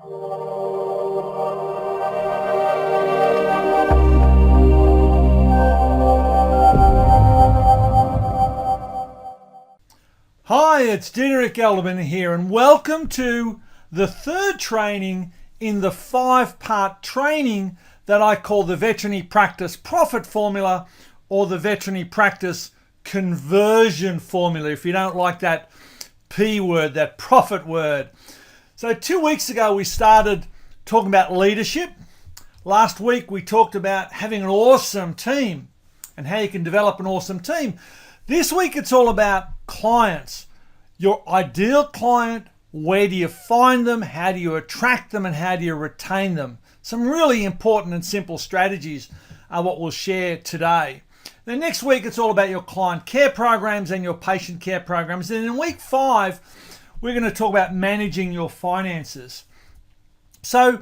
Hi, it's Diederik Gelderman here, and welcome to the third training in the 5-part training that I call the Veterinary Practice Profit Formula, or the Veterinary Practice Conversion Formula, if you don't like that P word, that profit word. So 2 weeks ago we started talking about leadership. Last week we talked about having an awesome team and how you can develop an awesome team. This week it's all about clients. Your ideal client, where do you find them, how do you attract them, and how do you retain them? Some really important and simple strategies are what we'll share today. Then next week it's all about your client care programs and your patient care programs. And in week 5, we're going to talk about managing your finances. So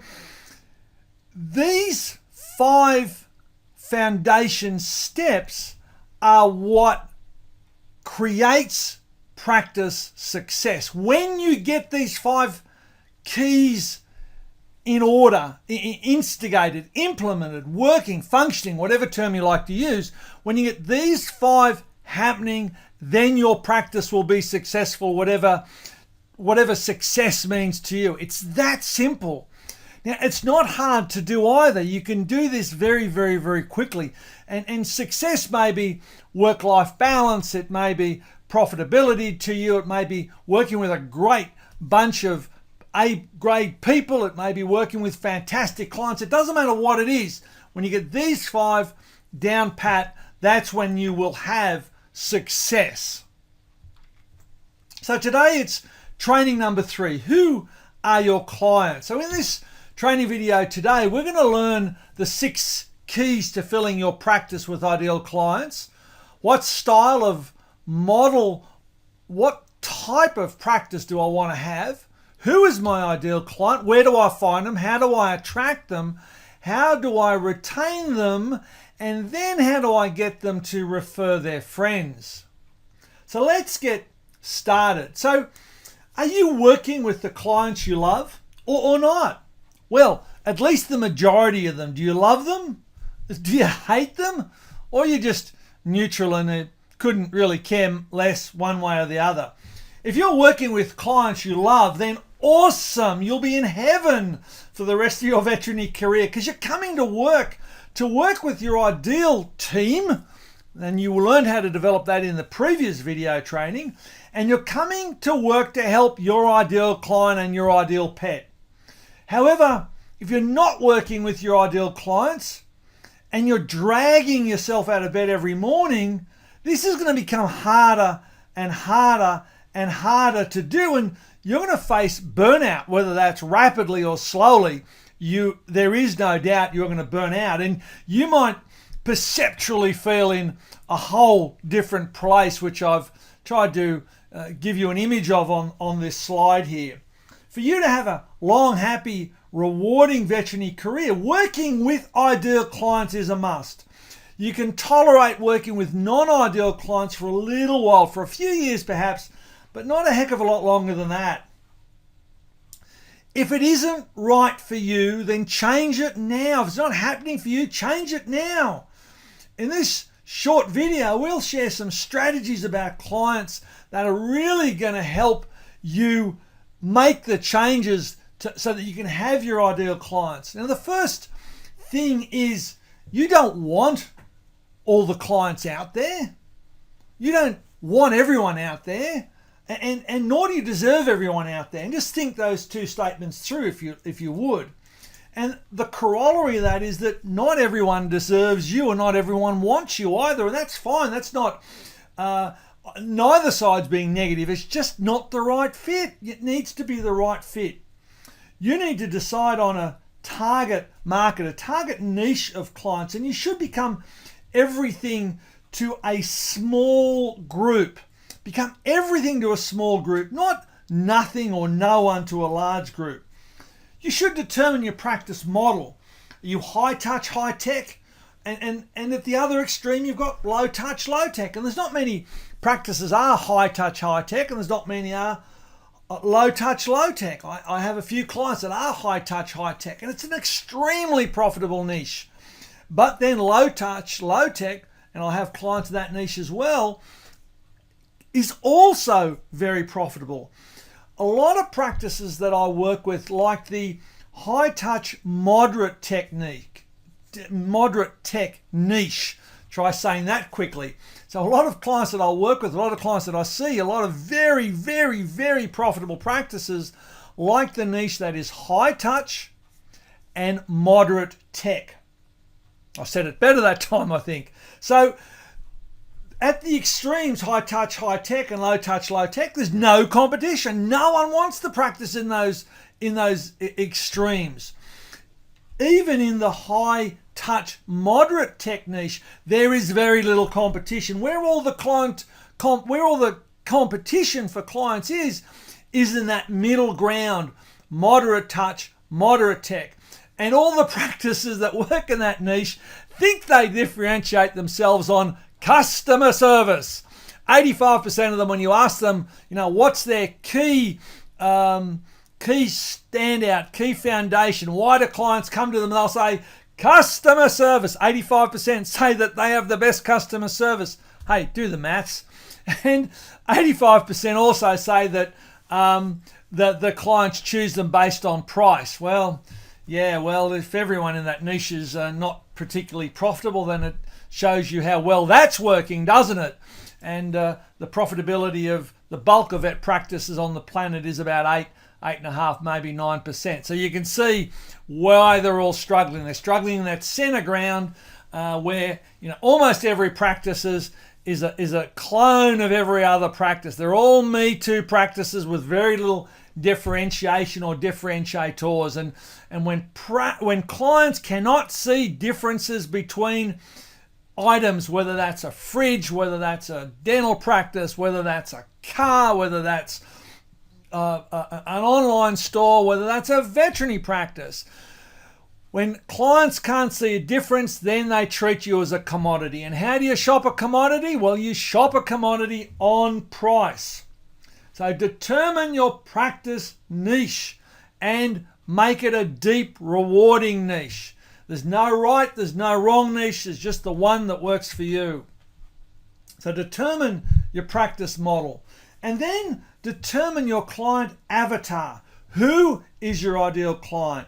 these 5 foundation steps are what creates practice success. When you get these 5 keys in order, instigated, implemented, working, functioning, whatever term you like to use, when you get these 5 happening, then your practice will be successful, whatever success means to you. It's that simple. Now, it's not hard to do either. You can do this very, very, very quickly. And success may be work-life balance. It may be profitability to you. It may be working with a great bunch of A-grade people. It may be working with fantastic clients. It doesn't matter what it is. When you get these 5 down pat, that's when you will have success. So today it's training number 3. Who are your clients? So in this training video today, we're going to learn the 6 keys to filling your practice with ideal clients. What style of model, what type of practice do I want to have? Who is my ideal client? Where do I find them? How do I attract them? How do I retain them? And then how do I get them to refer their friends? So let's get started. So are you working with the clients you love or not? Well, at least the majority of them. Do you love them? Do you hate them? Or are you just neutral and couldn't really care less one way or the other? If you're working with clients you love, then awesome. You'll be in heaven for the rest of your veterinary career because you're coming to work with your ideal team. And you learned how to develop that in the previous video training. And you're coming to work to help your ideal client and your ideal pet. However, if you're not working with your ideal clients and you're dragging yourself out of bed every morning, this is going to become harder and harder and harder to do, and you're going to face burnout, whether that's rapidly or slowly. There is no doubt you're going to burn out, and you might perceptually feel in a whole different place, which I've tried to give you an image of on this slide here. For you to have a long, happy, rewarding veterinary career, working with ideal clients is a must. You can tolerate working with non-ideal clients for a little while, for a few years perhaps, but not a heck of a lot longer than that. If it isn't right for you, then change it now. If it's not happening for you, change it now. In this short video, we'll share some strategies about clients that are really going to help you make the changes so that you can have your ideal clients. Now, the first thing is you don't want all the clients out there. You don't want everyone out there, and nor do you deserve everyone out there. And just think those 2 statements through if you would. And the corollary of that is that not everyone deserves you, and not everyone wants you either, and that's fine. That's not neither side's being negative. It's just not the right fit. It needs to be the right fit. You need to decide on a target market, a target niche of clients, and you should become everything to a small group. Become everything to a small group, not nothing or no one to a large group. You should determine your practice model. Are you high touch, high tech? And at the other extreme, you've got low touch, low tech. And there's not many practices are high touch, high tech, and there's not many are low touch, low tech. I have a few clients that are high touch, high tech, and it's an extremely profitable niche. But then low touch, low tech, and I have clients in that niche as well, is also very profitable. A lot of practices that I work with, like the high touch, moderate tech niche. Try saying that quickly. So a lot of clients that I work with, a lot of clients that I see, a lot of very, very, very profitable practices like the niche that is high touch and moderate tech. I said it better that time, I think. So at the extremes, high touch, high tech, and low touch, low tech, there's no competition. No one wants to practice in those extremes. Even in the high touch, moderate tech niche, there is very little competition. Where all the competition for clients is in that middle ground, moderate touch, moderate tech. And all the practices that work in that niche think they differentiate themselves on customer service. 85% of them, when you ask them, what's their key standout, key foundation, why do clients come to them? They'll say customer service. 85% say that they have the best customer service. Hey, do the maths. And 85% also say that the clients choose them based on price. Well, if everyone in that niche is not particularly profitable, then it shows you how well that's working, doesn't it? And the profitability of the bulk of vet practices on the planet is about 8.5%, maybe 9%. So you can see why they're all struggling. They're struggling in that center ground where almost every practice is a clone of every other practice. They're all Me Too practices with very little differentiation or differentiators. And when clients cannot see differences between items, whether that's a fridge, whether that's a dental practice, whether that's a car, whether that's an online store, whether that's a veterinary practice. When clients can't see a difference, then they treat you as a commodity. And how do you shop a commodity? Well, you shop a commodity on price. So determine your practice niche and make it a deep, rewarding niche. There's no right, there's no wrong niche. There's just the one that works for you. So determine your practice model. And then determine your client avatar. Who is your ideal client?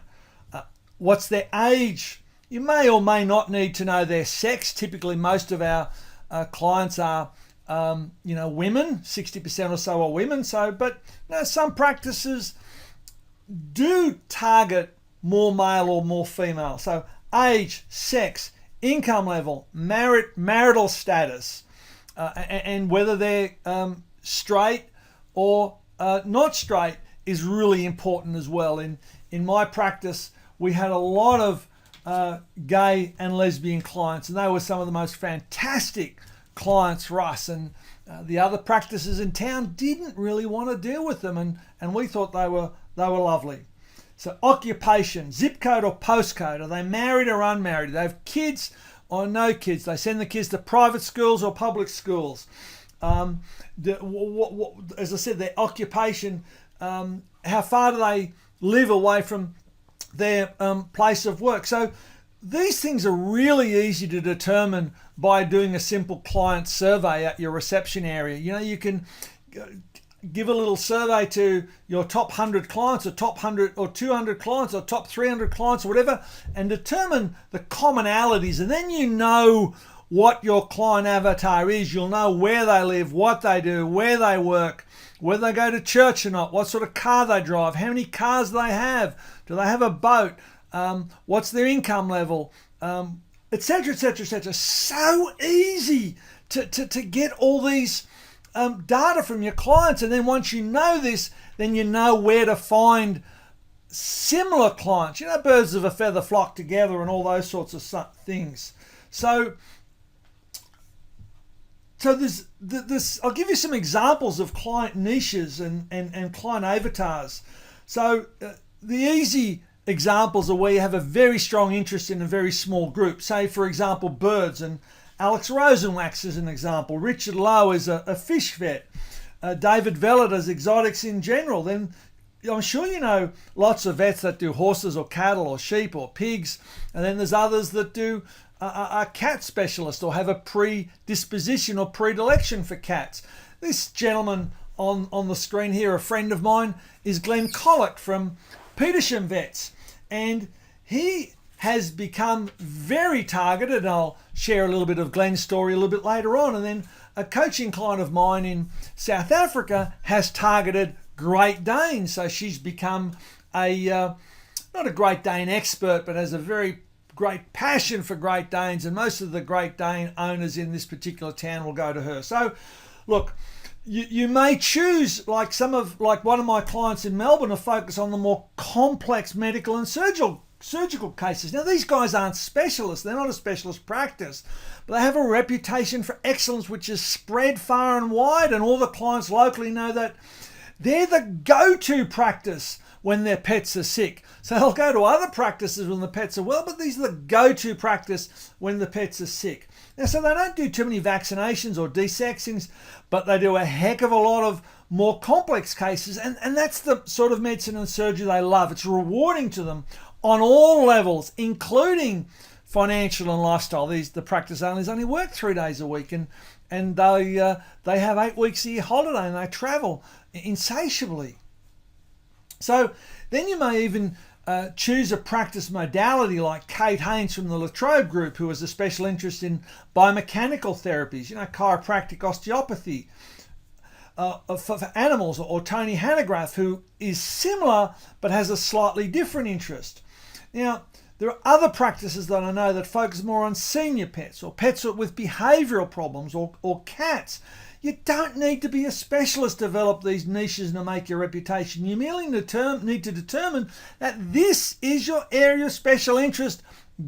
What's their age? You may or may not need to know their sex. Typically, most of our clients are, women. 60% or so are women. But some practices do target more male or more female. So age, sex, income level, marital status, and whether they're straight or not straight is really important as well. In my practice, we had a lot of gay and lesbian clients, and they were some of the most fantastic clients for us. And the other practices in town didn't really want to deal with them, and we thought they were lovely. So occupation, zip code or postcode, are they married or unmarried? Do they have kids or no kids? They send the kids to private schools or public schools. As I said, their occupation, how far do they live away from their place of work? So these things are really easy to determine by doing a simple client survey at your reception area. You can give a little survey to your top 100 clients or top 100 or 200 clients or top 300 clients or whatever, and determine the commonalities. And then you know what your client avatar is. You'll know where they live, what they do, where they work, whether they go to church or not, what sort of car they drive, how many cars they have, do they have a boat, what's their income level, etc., etc., etc. So easy to get all these data from your clients. And then once you know this, then you know where to find similar clients. Birds of a feather flock together and all those sorts of things. So there's this. I'll give you some examples of client niches and client avatars. So the easy examples are where you have a very strong interest in a very small group. Say, for example, birds, and Alex Rosenwax is an example. Richard Lowe is a fish vet. David Vella does exotics in general. Then I'm sure you know lots of vets that do horses or cattle or sheep or pigs, and then there's others that do a cat specialist or have a predisposition or predilection for cats. This gentleman on the screen here, a friend of mine, is Glenn Collett from Petersham Vets, and he has become very targeted, and I'll share a little bit of Glenn's story a little bit later on. And then a coaching client of mine in South Africa has targeted Great Danes, so she's become not a Great Dane expert, but has a very great passion for Great Danes, and most of the Great Dane owners in this particular town will go to her. So look, you may choose, like one of my clients in Melbourne, to focus on the more complex medical and surgical cases. Now, these guys aren't specialists. They're not a specialist practice, but they have a reputation for excellence which is spread far and wide, and all the clients locally know that they're the go-to practice when their pets are sick. So they'll go to other practices when the pets are well, but these are the go-to practice when the pets are sick. Now, so they don't do too many vaccinations or desexings, but they do a heck of a lot of more complex cases, and that's the sort of medicine and surgery they love. It's rewarding to them on all levels, including financial and lifestyle. The practice owners only work 3 days a week, and they have 8 weeks a year holiday, and they travel insatiably. So then you may even choose a practice modality like Kate Haynes from the Latrobe Group, who has a special interest in biomechanical therapies, chiropractic osteopathy for animals, or Tony Hanegraaff, who is similar but has a slightly different interest. Now, there are other practices that I know that focus more on senior pets, or pets with behavioural problems, or cats. You don't need to be a specialist to develop these niches and to make your reputation. You merely need to determine that this is your area of special interest.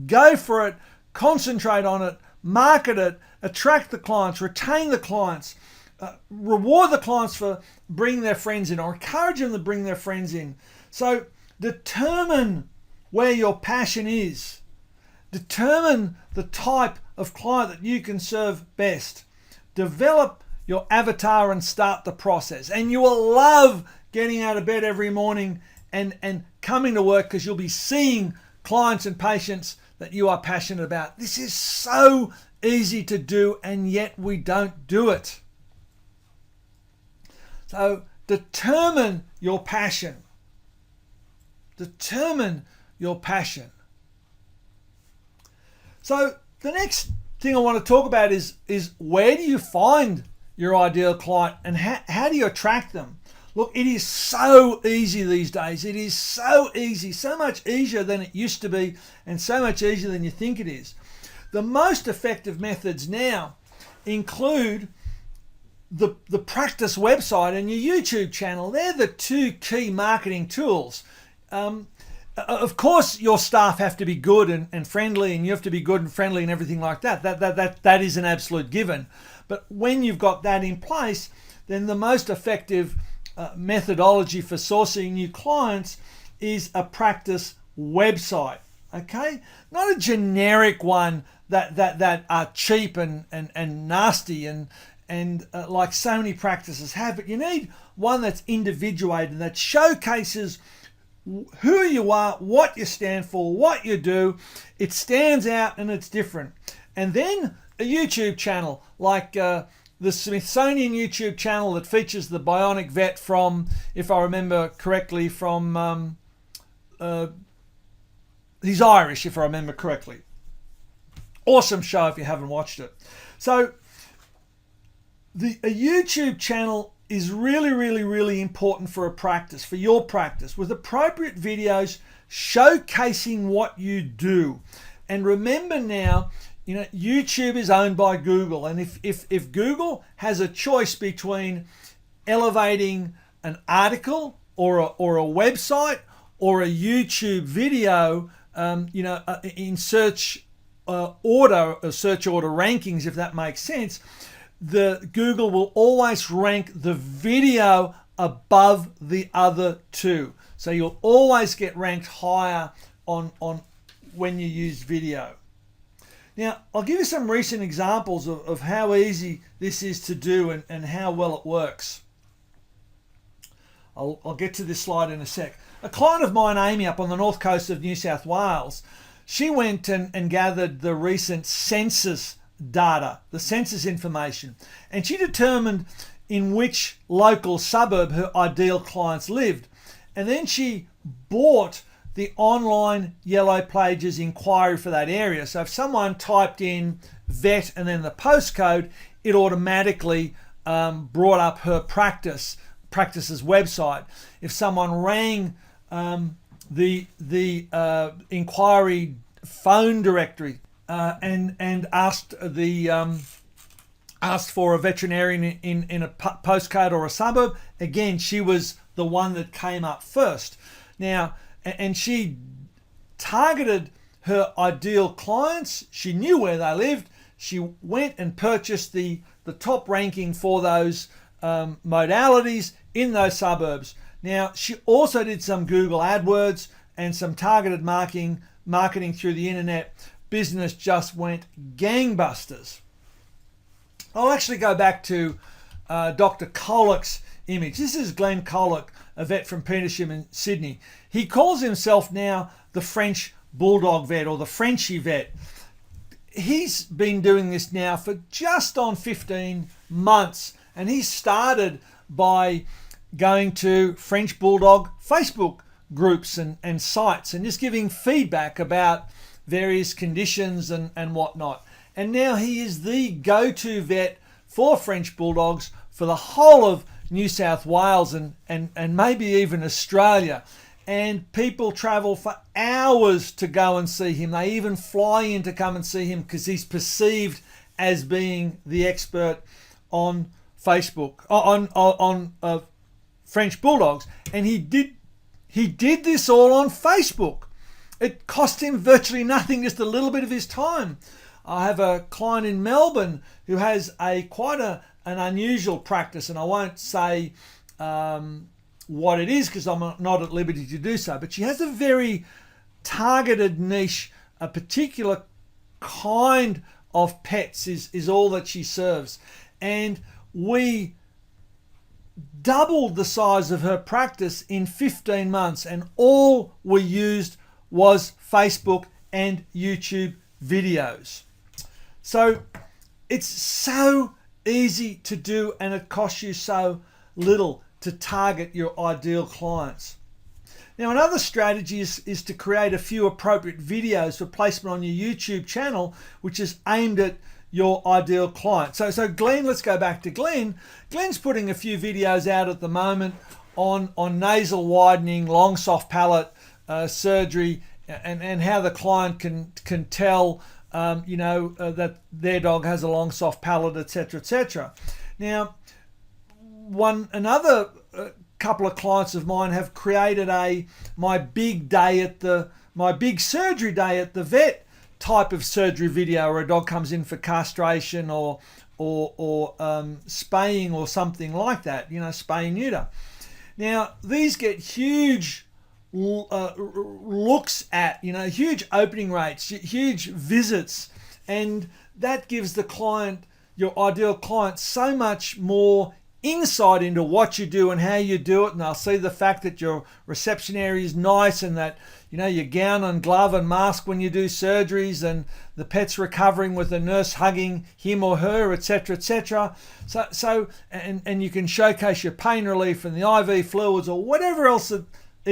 Go for it, concentrate on it, market it, attract the clients, retain the clients, reward the clients for bringing their friends in, or encourage them to bring their friends in. So determine where your passion is. Determine the type of client that you can serve best. Develop your avatar and start the process. And you will love getting out of bed every morning and coming to work, because you'll be seeing clients and patients that you are passionate about. This is so easy to do, and yet we don't do it. So determine your passion. Determine your passion. So the next thing I want to talk about is where do you find your ideal client, and how do you attract them? Look, it is so easy these days. It is so easy, so much easier than it used to be, and so much easier than you think it is. The most effective methods now include the practice website and your YouTube channel. They're the two key marketing tools. Of course, your staff have to be good and friendly, and you have to be good and friendly and everything like that. That is an absolute given. But when you've got that in place, then the most effective methodology for sourcing new clients is a practice website. Okay, not a generic one that are cheap and nasty and like so many practices have. But you need one that's individuated, that showcases who you are, what you stand for, what you do. It stands out and it's different. And then a YouTube channel like the Smithsonian YouTube channel that features the bionic vet from, if I remember correctly, from he's Irish, if I remember correctly. Awesome show if you haven't watched it. So a YouTube channel is really, really, really important for a practice, for your practice, with appropriate videos showcasing what you do. And remember now, YouTube is owned by Google, and if Google has a choice between elevating an article or a website or a YouTube video, in search order rankings, if that makes sense, the Google will always rank the video above the other two. So you'll always get ranked higher on when you use video. Now, I'll give you some recent examples of how easy this is to do and how well it works. I'll get to this slide in a sec. A client of mine, Amy, up on the north coast of New South Wales, she went and gathered the recent census data, the census information, and she determined in which local suburb her ideal clients lived. And then she bought the online Yellow Pages inquiry for that area. So if someone typed in vet and then the postcode, it automatically brought up her practice's website. If someone rang the inquiry phone directory and asked for a veterinarian in a postcode or a suburb, again, she was the one that came up first. Now, and she targeted her ideal clients. She knew where they lived. She went and purchased the top ranking for those modalities in those suburbs. Now, she also did some Google AdWords and some targeted marketing through the internet. Business just went gangbusters. I'll actually go back to Dr. Colick's image. This is Glenn Colick, a vet from Petersham in Sydney. He calls himself now the French Bulldog vet or the Frenchie vet. He's been doing this now for just on 15 months, and he started by going to French Bulldog Facebook groups and sites and just giving feedback about various conditions and whatnot. And now he is the go-to vet for French Bulldogs for the whole of New South Wales and maybe even Australia. And people travel for hours to go and see him. They even fly in to come and see him because he's perceived as being the expert on Facebook, on French Bulldogs. And he did this all on Facebook. It cost him virtually nothing, just a little bit of his time. I have a client in Melbourne who has quite an unusual practice, and I won't say what it is because I'm not at liberty to do so, but she has a very targeted niche. A particular kind of pets is all that she serves. And we doubled the size of her practice in 15 months, and all we used was Facebook and YouTube videos. So it's so easy to do, and it costs you so little to target your ideal clients. Now, another strategy is to create a few appropriate videos for placement on your YouTube channel, which is aimed at your ideal client. So Glenn, let's go back to Glenn. Glenn's putting a few videos out at the moment on nasal widening, long soft palate surgery, and how the client can tell that their dog has a long soft palate, etc., etc. Now, another couple of clients of mine have created my big surgery day at the vet type of surgery video, where a dog comes in for castration or spaying or something like that, spay and neuter. Now, these get huge looks at, huge opening rates, huge visits, and that gives the client, your ideal client, so much more insight into what you do and how you do it. And they'll see the fact that your reception area is nice, and that your gown and glove and mask when you do surgeries, and the pet's recovering with a nurse hugging him or her, etc., etc. So you can showcase your pain relief and the IV fluids or whatever else it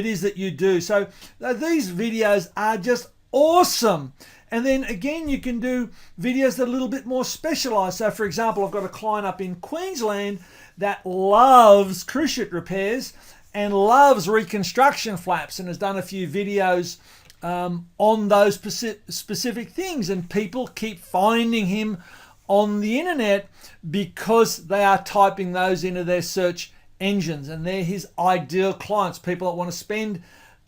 is that you do. So these videos are just awesome. And then again, you can do videos that are a little bit more specialized. So for example, I've got a client up in Queensland that loves cruise ship repairs and loves reconstruction flaps, and has done a few videos on those specific things. And people keep finding him on the internet because they are typing those into their search engines, and they're his ideal clients, people that want to spend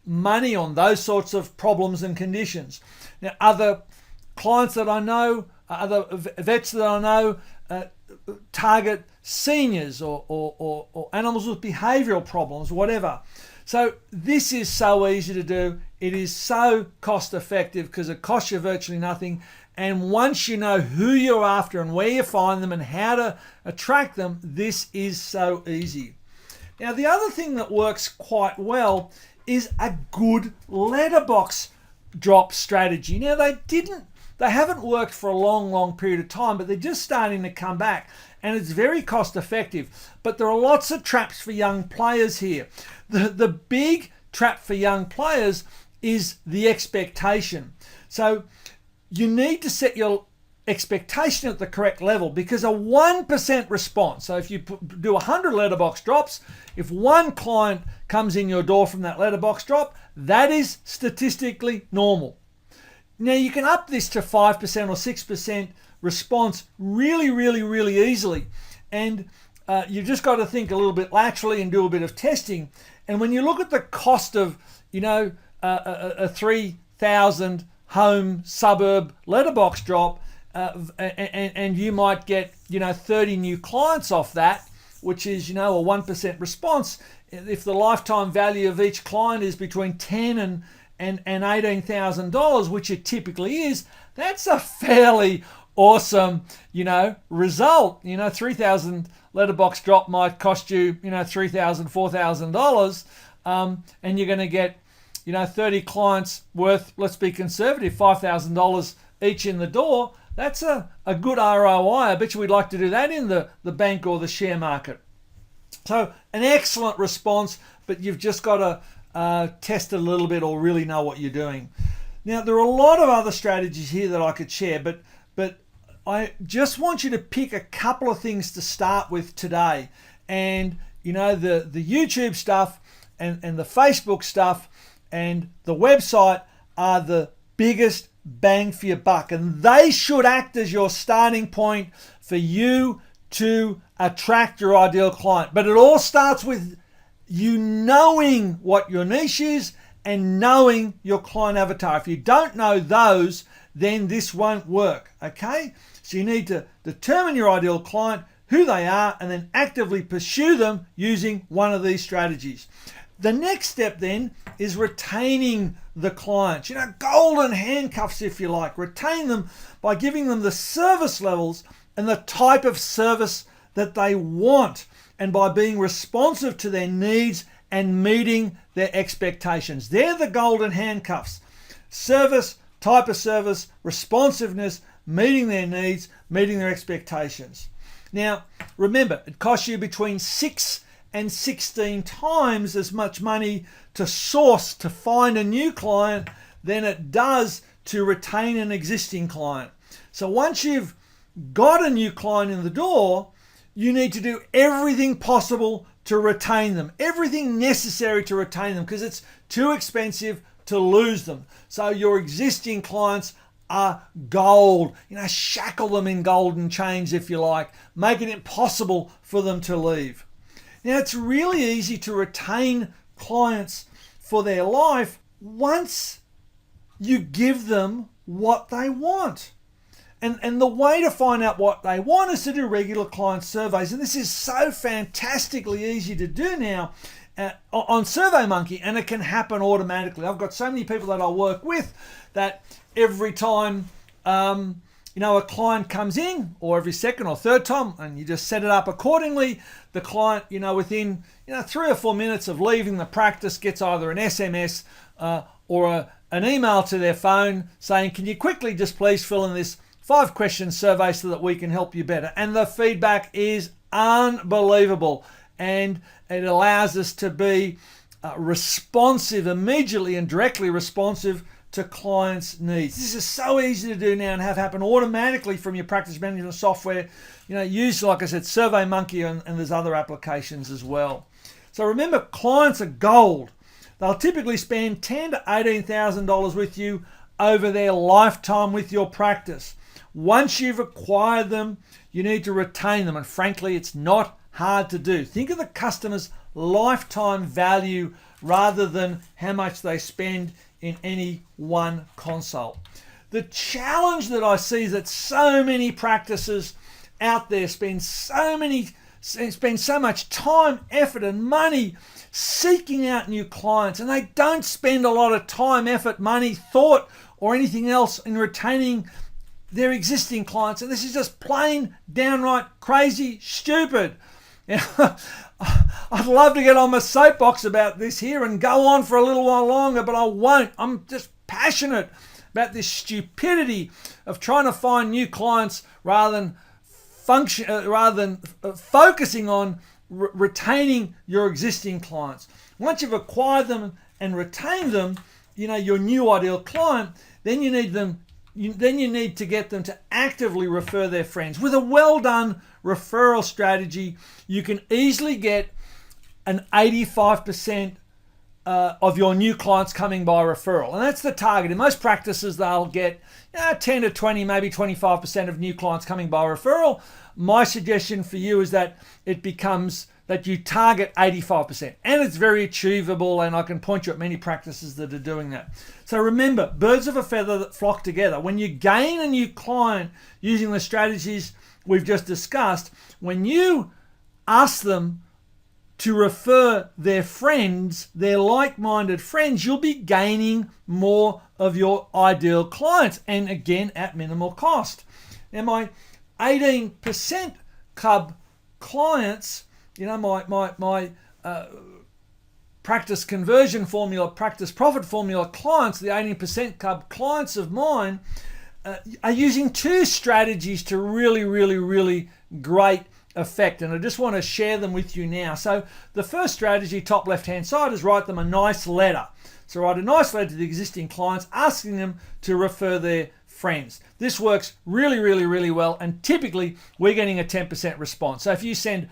money on those sorts of problems and conditions. Now, other clients that I know, other vets that I know, target seniors or animals with behavioural problems, whatever. So this is so easy to do. It is so cost effective because it costs you virtually nothing. And once you know who you're after and where you find them and how to attract them, this is so easy. Now, the other thing that works quite well is a good letterbox drop strategy. Now, they haven't worked for a long period of time, but they're just starting to come back, and it's very cost effective. But there are lots of traps for young players here. The big trap for young players is the expectation. So you need to set your expectation at the correct level, because a 1% response, so if you do 100 letterbox drops, if one client comes in your door from that letterbox drop, that is statistically normal. Now you can up this to 5% or 6% response really easily, and you've just got to think a little bit laterally and do a bit of testing. And when you look at the cost of a 3,000 home suburb letterbox drop, and you might get 30 new clients off that, which is a 1% response. If the lifetime value of each client is between $10,000 and $18,000, which it typically is, that's a fairly awesome result. 3,000 letterbox drop might cost you $3,000, $4,000, and you're going to get 30 clients worth, let's be conservative, $5,000 each in the door. That's a good ROI. I bet you we'd like to do that in the bank or the share market. So an excellent response, but you've just got to test a little bit or really know what you're doing. Now, there are a lot of other strategies here that I could share, but I just want you to pick a couple of things to start with today. And, the YouTube stuff and the Facebook stuff and the website are the biggest bang for your buck, and they should act as your starting point for you to attract your ideal client. But it all starts with you knowing what your niche is and knowing your client avatar. If you don't know those, then this won't work. Okay, so you need to determine your ideal client, who they are, and then actively pursue them using one of these strategies. The next step then is retaining the clients. Golden handcuffs, if you like. Retain them by giving them the service levels and the type of service that they want, and by being responsive to their needs and meeting their expectations. They're the golden handcuffs. Service, type of service, responsiveness, meeting their needs, meeting their expectations. Now, remember, it costs you between 6 and 16 times as much money to source, to find a new client, than it does to retain an existing client. So once you've got a new client in the door, you need to do everything possible to retain them, everything necessary to retain them, because it's too expensive to lose them. So your existing clients are gold. Shackle them in golden chains, if you like, make it impossible for them to leave. Now, it's really easy to retain clients for their life once you give them what they want. And the way to find out what they want is to do regular client surveys. And this is so fantastically easy to do now on SurveyMonkey, and it can happen automatically. I've got so many people that I work with that every time a client comes in, or every second or third time, and you just set it up accordingly, the client, within 3 or 4 minutes of leaving the practice, gets either an SMS or an email to their phone saying, can you quickly just please fill in this 5-question survey so that we can help you better. And the feedback is unbelievable, and it allows us to be responsive, immediately and directly responsive to clients' needs. This is so easy to do now and have happen automatically from your practice management software. Use, like I said, SurveyMonkey, and there's other applications as well. So remember, clients are gold. They'll typically spend $10,000 to $18,000 with you over their lifetime with your practice. Once you've acquired them, you need to retain them, and frankly, it's not hard to do. Think of the customer's lifetime value rather than how much they spend in any one consult. The challenge that I see is that so many practices out there spend so much time, effort, and money seeking out new clients, and they don't spend a lot of time, effort, money, thought, or anything else in retaining their existing clients. And this is just plain downright crazy stupid. I'd love to get on my soapbox about this here and go on for a little while longer, but I won't. I'm just passionate about this stupidity of trying to find new clients rather than focusing on retaining your existing clients. Once you've acquired them and retained them, your new ideal client, then you need to get them to actively refer their friends. With a well-done referral strategy, you can easily get an 85% of your new clients coming by referral. And that's the target. In most practices, they'll get 10 to 20, maybe 25% of new clients coming by referral. My suggestion for you is that it becomes that you target 85%. And it's very achievable, and I can point you at many practices that are doing that. So remember, birds of a feather that flock together. When you gain a new client using the strategies we've just discussed, when you ask them to refer their friends, their like-minded friends, you'll be gaining more of your ideal clients, and again at minimal cost. Now my 18% club clients, my practice conversion formula, practice profit formula clients, the 18% club clients of mine are using two strategies to really great effect, and I just want to share them with you now. So the first strategy, top left hand side, is write them a nice letter. So write a nice letter to the existing clients asking them to refer their friends. This works really well, and typically we're getting a 10% response. So if you send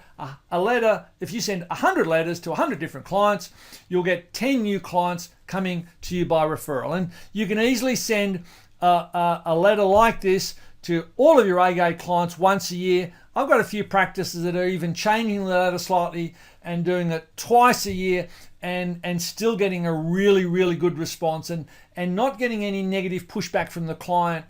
a letter, if you send 100 letters to 100 different clients, you'll get 10 new clients coming to you by referral. And you can easily send a letter like this to all of your A-grade clients once a year. I've got a few practices that are even changing the letter slightly and doing it twice a year, and still getting a really good response, and not getting any negative pushback from the client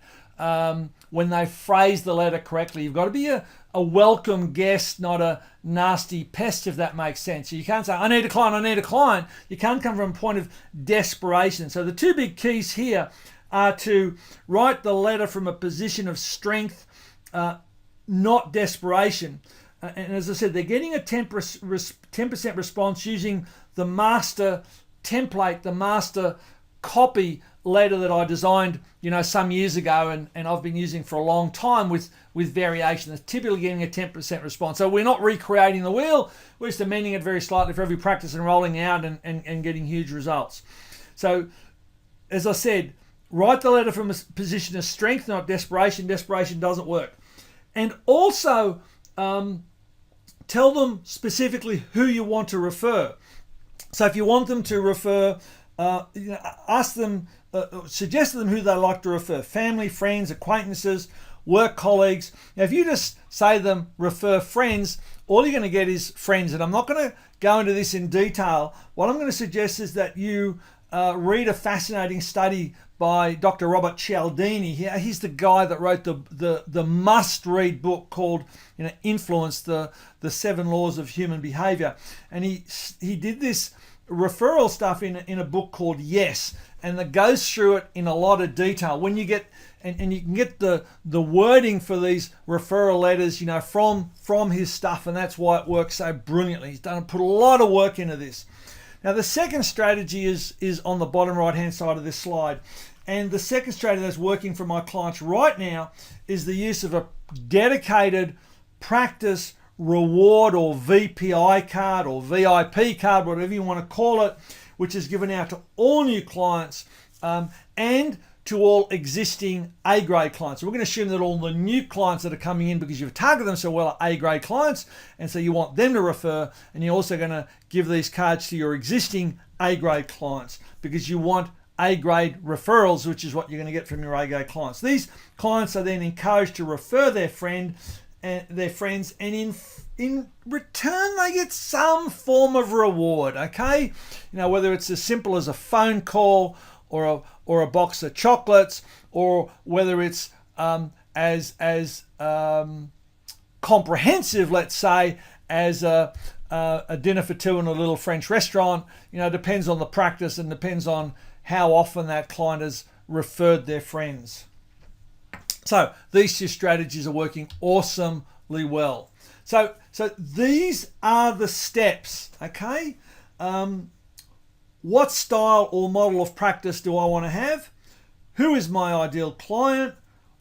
when they phrase the letter correctly. You've got to be a welcome guest, not a nasty pest, if that makes sense. So you can't say, I need a client. You can't come from a point of desperation. So the two big keys here are to write the letter from a position of strength, not desperation. And as I said, they're getting a 10% response using the master template, the master copy letter that I designed, some years ago, and I've been using for a long time with variation. They're typically getting a 10% response. So we're not recreating the wheel, we're just amending it very slightly for every practice and rolling out and getting huge results. So as I said, write the letter from a position of strength, not desperation. Desperation doesn't work. And also tell them specifically who you want to refer. So if you want them to refer, ask them, suggest to them who they like to refer: family, friends, acquaintances, work colleagues. Now, if you just say to them, refer friends, all you're going to get is friends. And I'm not going to go into this in detail. What I'm going to suggest is that you read a fascinating study by Dr. Robert Cialdini. He's the guy that wrote the must-read book called Influence, the 7 Laws of Human Behavior. And he did this referral stuff in a book called Yes, and that goes through it in a lot of detail. When you get and you can get the wording for these referral letters, from his stuff, and that's why it works so brilliantly. He's put a lot of work into this. Now, the second strategy is on the bottom right-hand side of this slide. And the second strategy that's working for my clients right now is the use of a dedicated practice reward or VPI card or VIP card, whatever you want to call it, which is given out to all new clients and to all existing A-grade clients. So we're going to assume that all the new clients that are coming in, because you've targeted them so well, are A-grade clients, and so you want them to refer, and you're also going to give these cards to your existing A-grade clients because you want A-grade referrals, which is what you're going to get from your A-grade clients. These clients are then encouraged to refer their friends, and in return they get some form of reward. Okay, whether it's as simple as a phone call or a box of chocolates, or whether it's as comprehensive, let's say, as a dinner for two in a little French restaurant. It depends on the practice and depends on how often that client has referred their friends. So these two strategies are working awesomely well. So So these are the steps, okay? What style or model of practice do I want to have? Who is my ideal client?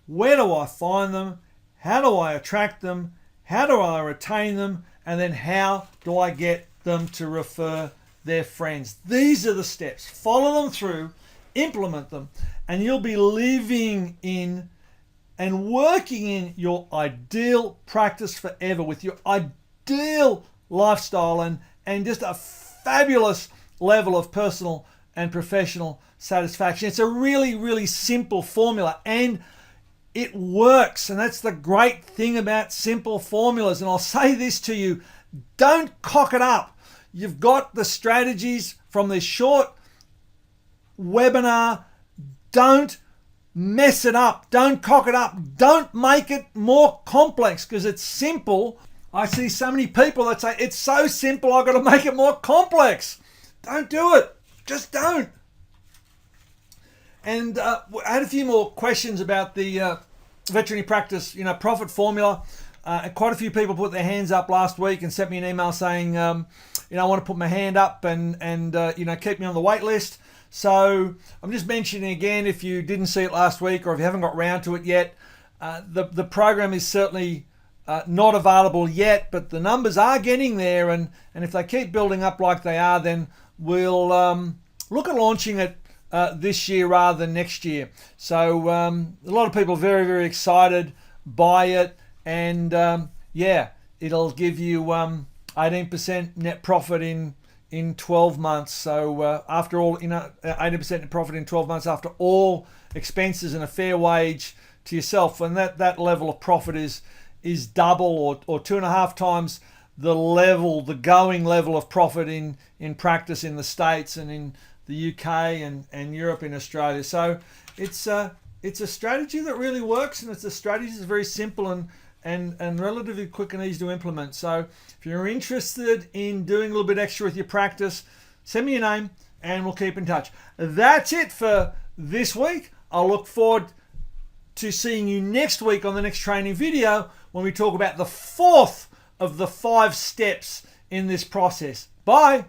Where do I find them? How do I attract them? How do I retain them? And then how do I get them to refer their friends? These are the steps. Follow them through, implement them, and you'll be living in and working in your ideal practice forever with your ideal lifestyle and just a fabulous level of personal and professional satisfaction. It's a really, really simple formula and it works. And that's the great thing about simple formulas. And I'll say this to you, don't cock it up. You've got the strategies from this short webinar. Don't mess it up. Don't cock it up. Don't make it more complex because it's simple. I see so many people that say, it's so simple, I've got to make it more complex. Don't do it. Just don't. And I had a few more questions about the veterinary practice, profit formula. Quite a few people put their hands up last week and sent me an email saying, I want to put my hand up and keep me on the wait list. So I'm just mentioning again, if you didn't see it last week or if you haven't got round to it yet, the program is certainly not available yet, but the numbers are getting there. And if they keep building up like they are, then we'll look at launching it this year rather than next year. So a lot of people are very, very excited by it. And it'll give you 18% net profit in 12 months. So after all, 18% net profit in 12 months after all expenses and a fair wage to yourself. And that level of profit is double or 2.5 times the going level of profit in practice in the States and in the UK and Europe and Australia. So it's a strategy that really works, and it's a strategy that's very simple and relatively quick and easy to implement. So if you're interested in doing a little bit extra with your practice, send me your name and we'll keep in touch. That's it for this week. I'll look forward to seeing you next week on the next training video when we talk about the fourth of the 5 steps in this process. Bye.